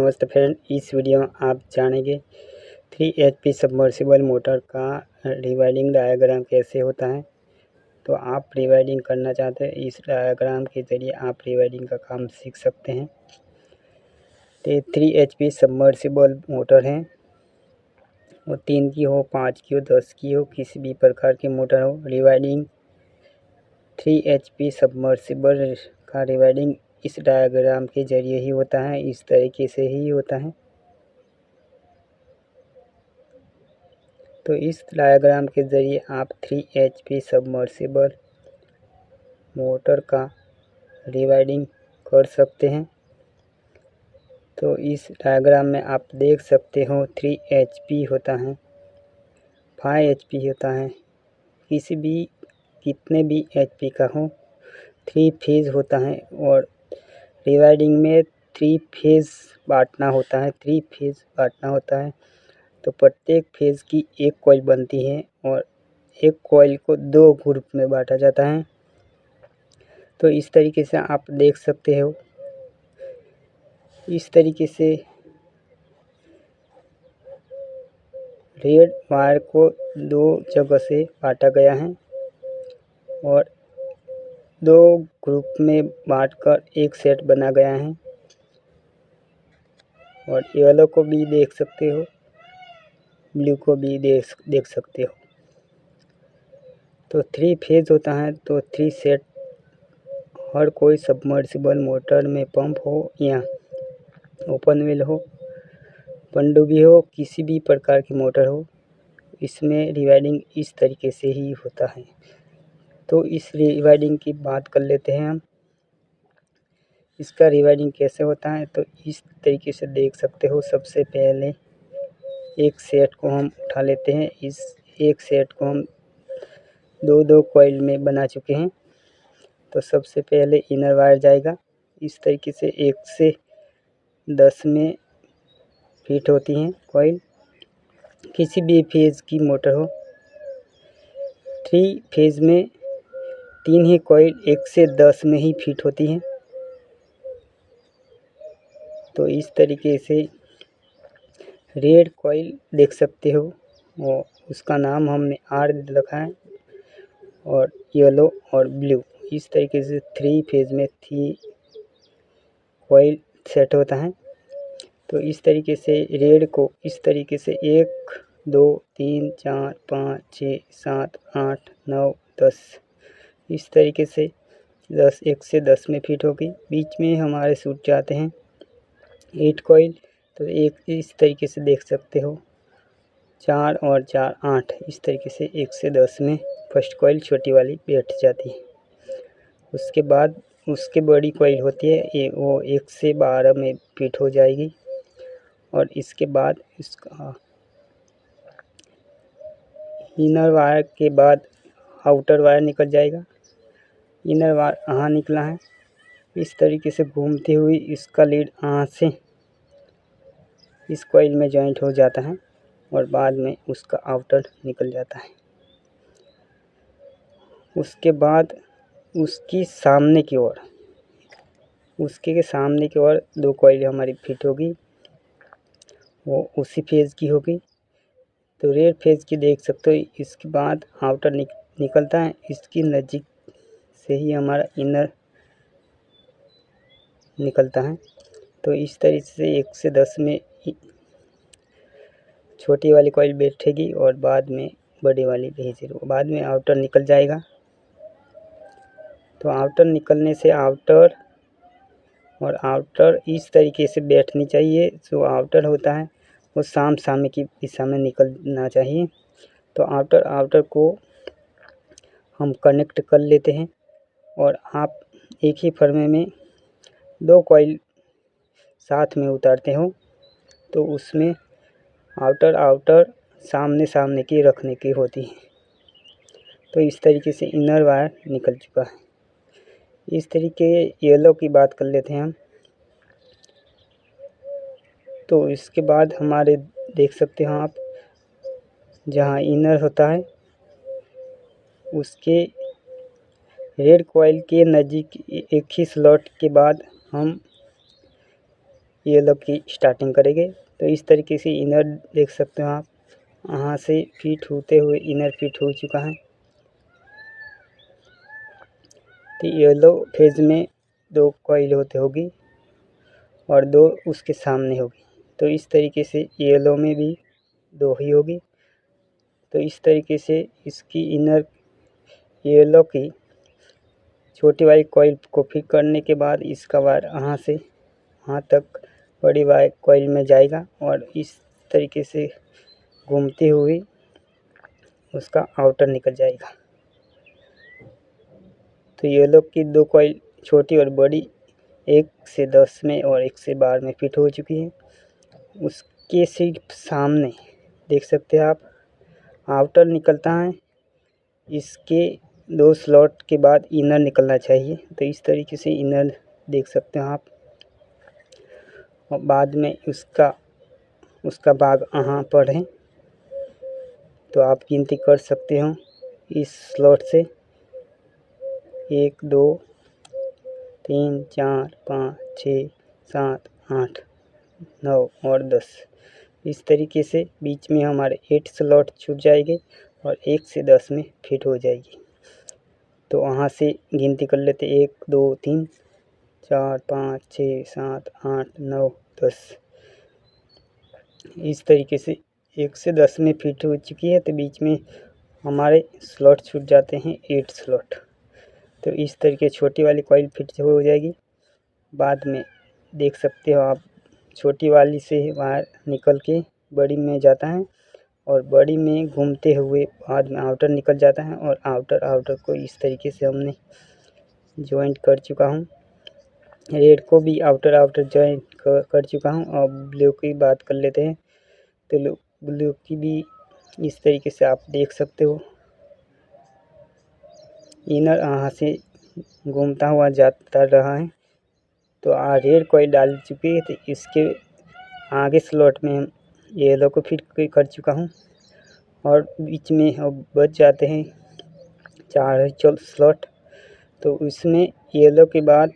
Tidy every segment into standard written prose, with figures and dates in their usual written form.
नमस्ते फ्रेंड, इस वीडियो में आप जानेंगे 3 HP सबमर्सिबल मोटर का रिवाइंडिंग डायग्राम कैसे होता है। तो आप रिवाइंडिंग करना चाहते हैं, इस डायग्राम के ज़रिए आप रिवाइंडिंग का काम सीख सकते हैं। तो 3 HP सबमर्सिबल मोटर हैं, वो 3 की हो, 5 की हो, 10 की हो, किसी भी प्रकार की मोटर हो। रिवाइंडिंग 3 HP सबमर्सिबल का रिवाइंडिंग इस डायग्राम के ज़रिए ही होता है, इस तरीके से ही होता है। तो इस डायग्राम के ज़रिए आप 3 HP सबमर्सिबल मोटर का रिवाइंडिंग कर सकते हैं। तो इस डायग्राम में आप देख सकते हो 3 HP होता है, 5 HP होता है, कितने भी HP का हो। 3 फेज होता है और रिवाइंडिंग में 3 फेज बांटना होता है। तो प्रत्येक फेज की एक कॉइल बनती है और एक कॉइल को 2 ग्रुप में बांटा जाता है। तो इस तरीके से आप देख सकते हो, इस तरीके से रेड वायर को 2 जगह से बांटा गया है और 2 ग्रुप में बांटकर एक सेट बना गया है। और येलो को भी देख सकते हो, ब्लू को भी देख सकते हो। तो 3 फेज होता है, तो 3 सेट हर कोई सबमर्सिबल मोटर में पंप हो या ओपन वेल हो, पनडुब्बी हो, किसी भी प्रकार की मोटर हो, इसमें रिवाइंडिंग इस तरीके से ही होता है। तो इस रिवाइंडिंग की बात कर लेते हैं हम। इसका रिवाइंडिंग कैसे होता है, तो इस तरीके से देख सकते हो। सबसे पहले एक सेट को हम उठा लेते हैं। इस एक सेट को हम 2-2 कॉइल में बना चुके हैं। तो सबसे पहले इनर वायर जाएगा, इस तरीके से 1 से 10 में फिट होती हैं कॉइल, किसी भी फेज की मोटर हो। 3 फेज में 3 ही कॉइल 1 से 10 में ही फिट होती हैं। तो इस तरीके से रेड कॉइल देख सकते हो, वो उसका नाम हमने R रखा है, और येलो और ब्लू, इस तरीके से 3 फेज में 3 कॉइल सेट होता है। तो इस तरीके से रेड को इस तरीके से 1 2 3 4 5 6 7 8 9 10, इस तरीके से 1 से 10 में फिट होगी। बीच में हमारे सूट जाते हैं 8 कॉइल। तो एक इस तरीके से देख सकते हो, 4 और 4 8, इस तरीके से 1 से 10 में फर्स्ट कॉइल छोटी वाली बैठ जाती है। उसके बाद उसके बड़ी कॉइल होती है, वो 1 से 12 में फिट हो जाएगी। और इसके बाद इसका इनर वायर के बाद आउटर वायर निकल जाएगा। इनर वायर यहाँ निकला है, इस तरीके से घूमती हुई इसका लीड यहाँ से इस कॉइल में जॉइंट हो जाता है और बाद में उसका आउटर निकल जाता है। उसके बाद उसके सामने की ओर 2 कॉइल हमारी फिट होगी, वो उसी फेज की होगी। तो रेड फेज की देख सकते हो। इसके बाद आउटर निकलता है, इसकी नज़दीक से ही हमारा इनर निकलता है। तो इस तरीके से 1 से 10 में छोटी वाली कॉइल बैठेगी और बाद में बड़ी वाली भेज, बाद में आउटर निकल जाएगा। तो आउटर निकलने से आउटर इस तरीके से बैठनी चाहिए। जो आउटर होता है वो सामने की दिशा में निकलना चाहिए। तो आउटर को हम कनेक्ट कर लेते हैं और आप एक ही फर्मे में 2 कॉइल साथ में उतारते हो, तो उसमें आउटर सामने की रखने की होती है। तो इस तरीके से इनर वायर निकल चुका है। इस तरीके येलो की बात कर लेते हैं हम। तो इसके बाद हमारे देख सकते हो आप, जहाँ इनर होता है उसके रेड कॉइल के नज़दीक एक ही स्लॉट के बाद हम येलो की स्टार्टिंग करेंगे। तो इस तरीके से इनर देख सकते हो आप, यहाँ से फिट होते हुए इनर फिट हो चुका है। तो येलो फेज में 2 कॉइल होगी और 2 उसके सामने होगी। तो इस तरीके से येलो में भी 2 ही होगी। तो इस तरीके से इसकी इनर येलो की छोटी वाली कॉइल को फिट करने के बाद इसका वायर यहाँ से यहाँ तक बड़ी वायर कॉइल में जाएगा और इस तरीके से घूमती हुई उसका आउटर निकल जाएगा। तो येलो की 2 कॉइल छोटी और बड़ी 1 से 10 में और 1 से 12 में फिट हो चुकी है। उसके सिर्फ सामने देख सकते हैं आप आउटर निकलता है। इसके 2 स्लॉट के बाद इनर निकलना चाहिए। तो इस तरीके से इनर देख सकते हैं आप। और बाद में उसका भाग यहाँ पर है। तो आप गिनती कर सकते हो इस स्लॉट से 1 2 3 4 5 6 7 8 9 और 10। इस तरीके से बीच में हमारे 8 स्लॉट छूट जाएंगे और 1 से 10 में फिट हो जाएगी। तो वहाँ से गिनती कर लेते 1 2 3 4 5 6 7 8 9 10। इस तरीके से 1 से 10 में फिट हो चुकी है। तो बीच में हमारे स्लॉट छूट जाते हैं 8 स्लॉट। तो इस तरीके छोटी वाली कॉइल फिट हो जाएगी। बाद में देख सकते हो आप छोटी वाली से वायर निकल के बड़ी में जाता है और बड़ी में घूमते हुए बाद में आउटर निकल जाता है और आउटर को इस तरीके से हमने जॉइंट कर चुका हूँ। रेड को भी आउटर जॉइंट कर चुका हूँ। और ब्लू की बात कर लेते हैं। तो ब्लू की भी इस तरीके से आप देख सकते हो इनर यहाँ से घूमता हुआ जाता रहा है। तो रेड कॉइल डाल चुकी है। तो इसके आगे स्लॉट में हम येलो को फिट कर चुका हूँ और बीच में अब बच जाते हैं 4 स्लॉट। तो उसमें येलो के बाद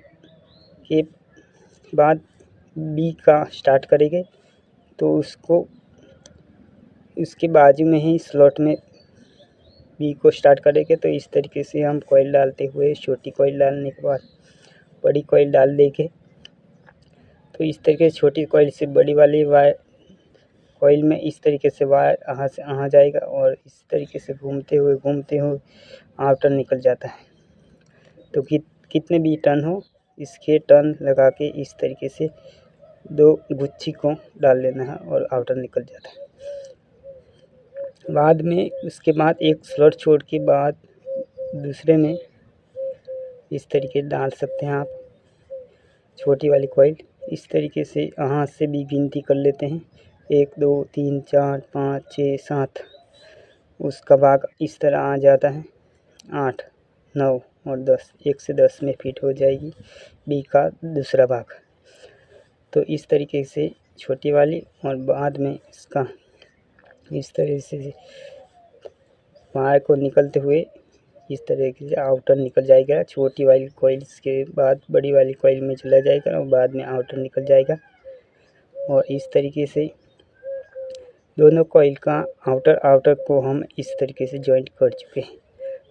बी का स्टार्ट करेंगे। तो उसके बाजू में ही स्लॉट में बी को स्टार्ट करेंगे। तो इस तरीके से हम कॉइल डालते हुए छोटी कॉइल डालने के बाद बड़ी कॉइल डाल देंगे। तो इस तरीके से छोटी कॉइल से बड़ी वाली वायर कॉइल में इस तरीके से वायर यहाँ से यहाँ जाएगा और इस तरीके से घूमते हुए आउटर निकल जाता है। तो कितने भी टर्न हो इसके टर्न लगा के इस तरीके से 2 गुच्छी को डाल लेना है और आउटर निकल जाता है। बाद में उसके बाद एक स्लॉट छोड़ के बाद दूसरे में इस तरीके डाल सकते हैं आप छोटी वाली कॉइल। इस तरीके से यहाँ से भी गिनती कर लेते हैं 1 2 3 4 5 6 7। उसका भाग इस तरह आ जाता है 8 9 और 10। 1 से 10 में फिट हो जाएगी बी का दूसरा भाग। तो इस तरीके से छोटी वाली और बाद में इसका इस तरह से वायर को निकलते हुए इस तरीके से आउटर निकल जाएगा। छोटी वाली कॉइल्स के बाद बड़ी वाली कॉइल में चला जाएगा और बाद में आउटर निकल जाएगा। और इस तरीके से दोनों कॉइल का आउटर को हम इस तरीके से जॉइंट कर चुके हैं।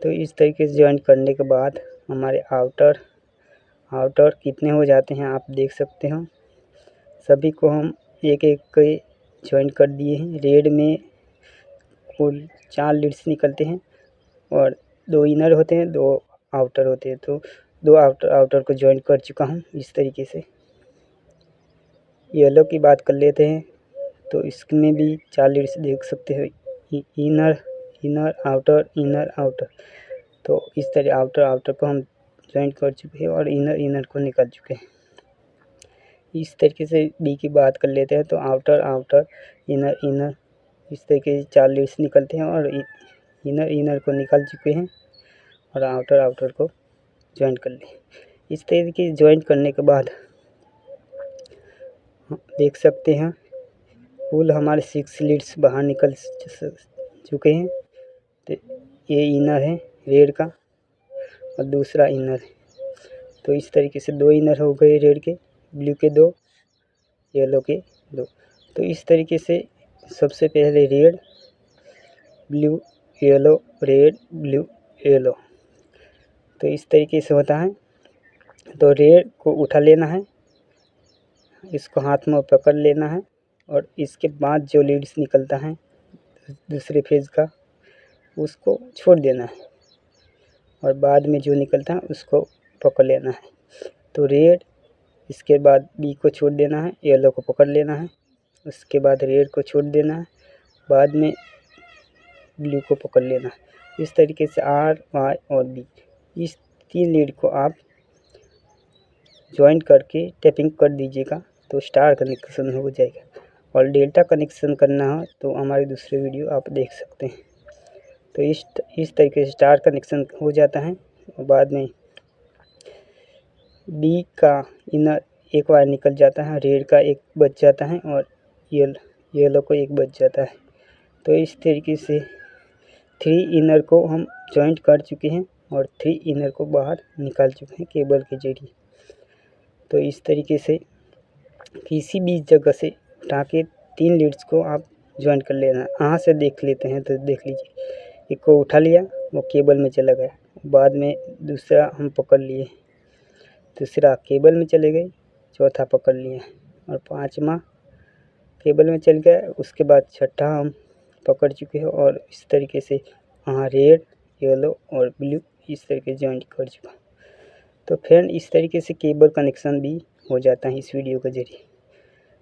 तो इस तरीके से जॉइंट करने के बाद हमारे आउटर कितने हो जाते हैं आप देख सकते हो। सभी को हम एक एक के जॉइंट कर दिए हैं। रेड में कुल 4 लीड्स निकलते हैं और 2 इनर होते हैं 2 आउटर होते हैं। तो 2 आउटर को जॉइंट कर चुका हूँ इस तरीके से। येलो की बात कर लेते हैं। तो इसमें भी 4 लीड्स देख सकते हो इनर आउटर। तो इस तरह आउटर को हम जॉइंट कर चुके हैं और इनर को निकाल चुके हैं। इस तरीके से बी की बात कर लेते हैं। तो आउटर इनर इस तरीके से 4 लीड्स निकलते हैं और इनर को निकाल चुके हैं और आउटर को जॉइंट कर लें। इस तरीके से जॉइंट करने के बाद देख सकते हैं कुल हमारे 6 लीड्स बाहर निकल चुके हैं। तो ये इनर है रेड का और दूसरा इनर है। तो इस तरीके से 2 इनर हो गए रेड के, ब्लू के 2 येलो के 2। तो इस तरीके से सबसे पहले red blue yellow red blue yellow, तो इस तरीके से होता है। तो रेड को उठा लेना है, इसको हाथ में पकड़ लेना है और इसके बाद जो लीड्स निकलता है दूसरे फेज का उसको छोड़ देना है और बाद में जो निकलता है उसको पकड़ लेना है। तो रेड, इसके बाद बी को छोड़ देना है, येलो को पकड़ लेना है, उसके बाद रेड को छोड़ देना है, बाद में ब्लू को पकड़ लेना है। इस तरीके से आर वाई और बी, इस 3 लीड को आप ज्वाइन करके टैपिंग कर दीजिएगा तो स्टार कनेक्शन हो जाएगा। और डेल्टा कनेक्शन करना हो तो हमारे दूसरे वीडियो आप देख सकते हैं। तो इस तरीके से स्टार कनेक्शन हो जाता है और बाद में बी का इनर एक वायर निकल जाता है, रेड का एक बच जाता है और येलो को एक बच जाता है। तो इस तरीके से 3 इनर को हम जॉइंट कर चुके हैं और 3 इनर को बाहर निकाल चुके हैं केबल के जरिए। तो इस तरीके से किसी भी जगह से उठा के 3 लीड्स को आप जॉइंट कर लेना। यहाँ से देख लेते हैं तो देख लीजिए, एक को उठा लिया वो केबल में चला गया, बाद में दूसरा हम पकड़ लिए, तीसरा केबल में चले गए, चौथा पकड़ लिए और 5वां केबल में चल गया, उसके बाद छठा हम पकड़ चुके हैं। और इस तरीके से यहाँ रेड येलो और ब्लू इस तरीके जॉइंट कर चुका। तो फ्रेंड इस तरीके से केबल कनेक्शन भी हो जाता है इस वीडियो के जरिए।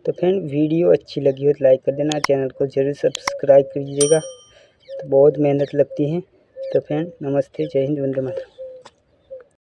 तो फ्रेंड वीडियो अच्छी लगी हो तो लाइक कर देना, चैनल को जरूर सब्सक्राइब कीजिएगा, तो बहुत मेहनत लगती है। तो फ्रेंड नमस्ते, जय हिंद, वंदे मातरम।